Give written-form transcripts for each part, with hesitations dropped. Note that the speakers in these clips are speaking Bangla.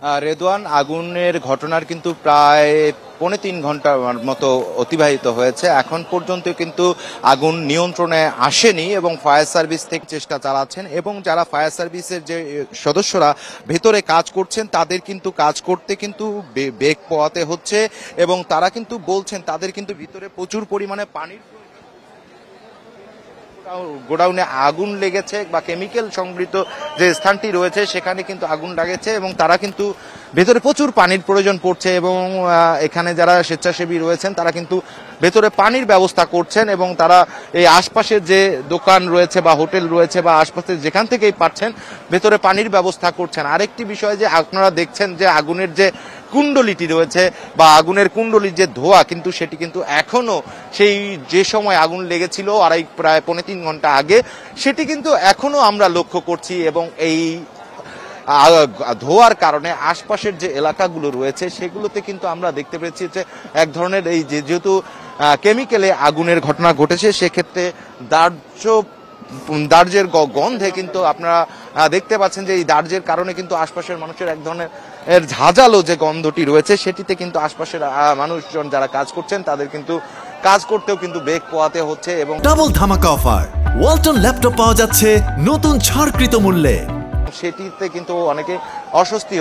রেদওয়ান, আগুনের ঘটনার কিন্তু প্রায় ৩.৫ ঘন্টার মতো অতিবাহিত হয়েছে। এখন পর্যন্ত কিন্তু আগুন নিয়ন্ত্রণে আসেনি এবং ফায়ার সার্ভিস থেকে চেষ্টা চালাচ্ছেন, এবং যারা ফায়ার সার্ভিসের যে সদস্যরা ভেতরে কাজ করছেন তাদের কিন্তু কাজ করতে কিন্তু বেগ পোহাতে হচ্ছে, এবং তারা কিন্তু বলছেন তাদের কিন্তু ভিতরে প্রচুর পরিমাণে পানির গোডাউনে আগুন লেগেছে বা কেমিক্যাল সংবৃত যে স্থানটি রয়েছে সেখানে কিন্তু আগুন লাগেছে, এবং তারা কিন্তু ভেতরে প্রচুর পানির প্রয়োজন পড়ছে, এবং এখানে যারা স্বেচ্ছাসেবী রয়েছেন তারা কিন্তু ভেতরে পানির ব্যবস্থা করছেন, এবং তারা এই আশপাশের যে দোকান রয়েছে বা হোটেল রয়েছে বা আশপাশে যেখান থেকেই পাচ্ছেন ভেতরে পানির ব্যবস্থা করছেন। আরেকটি বিষয় যে আপনারা দেখছেন যে আগুনের যে কুণ্ডলিটি রয়েছে বা আগুনের কুণ্ডলির যে ধোঁয়া, কিন্তু সেটি কিন্তু এখনো সেই যে সময় আগুন লেগেছিল প্রায় ৩.৫ ঘন্টা আগে, সেটি কিন্তু এখনো আমরা লক্ষ্য করছি, এবং এই ধোয়ার কারণে আশপাশের যে এলাকাগুলো রয়েছে সেগুলোতে কিন্তু আমরা দেখতে পেয়েছি যে এক ধরনের এই যেহেতু কেমিক্যালে আগুনের ঘটনা ঘটেছে সেক্ষেত্রে দাহ্যের গন্ধে কিন্তু আপনারা দেখতে পাচ্ছেন যে এই দাহ্যের কারণে কিন্তু আশপাশের মানুষের এক ধরনের ঝাঁঝালো যে গন্ধটি রয়েছে সেটিতে কিন্তু আশপাশের মানুষজন যারা কাজ করছেন তাদের কিন্তু কাজ করতেও কিন্তু বেগ পোহাতে হচ্ছে। এবং ডাবল ধামাকা অফার, ওয়ালটন ল্যাপটপ পাওয়া যাচ্ছে নতুন ছাড়কৃত মূল্যে। সেটিতে কিন্তু অনেকে অস্বস্তি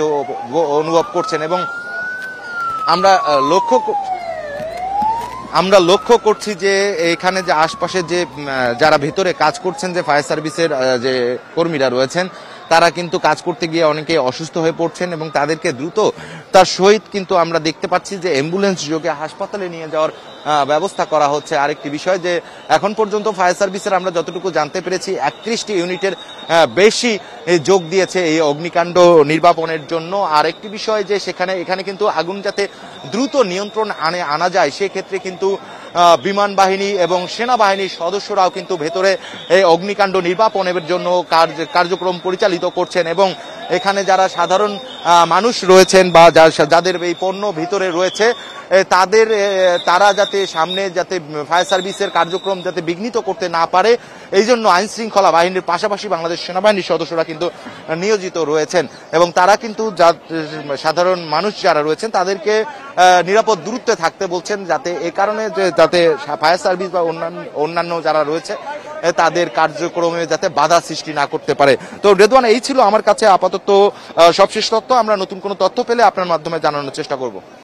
অনুভব করছেন, এবং আমরা লক্ষ্য করছি যে এখানে যে আশপাশে যে যারা ভেতরে কাজ করছেন যে ফায়ার সার্ভিসের যে কর্মীরা রয়েছেন তারা কিন্তু কাজ করতে গিয়ে অনেকে অসুস্থ হয়ে পড়ছেন, এবং তাদেরকে দ্রুত তার সহিত কিন্তু আমরা দেখতে পাচ্ছি যে অ্যাম্বুলেন্স যোগে হাসপাতালে নিয়ে যাওয়ার ব্যবস্থা করা হচ্ছে। আরেকটি বিষয় যে এখন পর্যন্ত ফায়ার সার্ভিসের আমরা যতটুকু জানতে পেরেছি ৩১টি ইউনিটের বেশি যোগ দিয়েছে এই অগ্নিকাণ্ড নির্বাপনের জন্য। আরেকটি বিষয় যে এখানে কিন্তু আগুন যাতে দ্রুত নিয়ন্ত্রণ আনা যায় সেক্ষেত্রে কিন্তু বিমান বাহিনী এবং সেনাবাহিনীর সদস্যরাও কিন্তু ভেতরে এই অগ্নিকাণ্ড নির্বাপনের জন্য কার্যক্রম পরিচালিত করছেন, এবং এখানে যারা সাধারণ মানুষ রয়েছেন বা যাদের এই পণ্য ভিতরে রয়েছে তারা যাতে ফায়ার সার্ভিসের কার্যক্রম যাতে বিঘ্নিত করতে না পারে এই জন্য আইন শৃঙ্খলা বাহিনীর পাশাপাশি বাংলাদেশ সেনাবাহিনীর সদস্যরা কিন্তু নিয়োজিত রয়েছেন, এবং তারা কিন্তু সাধারণ মানুষ যারা রয়েছেন তাদেরকে নিরাপদ দূরত্বে থাকতে বলছেন, যাতে এ কারণে যাতে ফায়ার সার্ভিস বা অন্যান্য যারা রয়েছে তাদের কার্যক্রমে যাতে বাধা সৃষ্টি না করতে পারে। তো রেদওয়ান, এই ছিল আমার কাছে আপাতত সবশেষ তথ্য। আমরা নতুন কোনো তথ্য পেলে আপনার মাধ্যমে জানানোর চেষ্টা করব।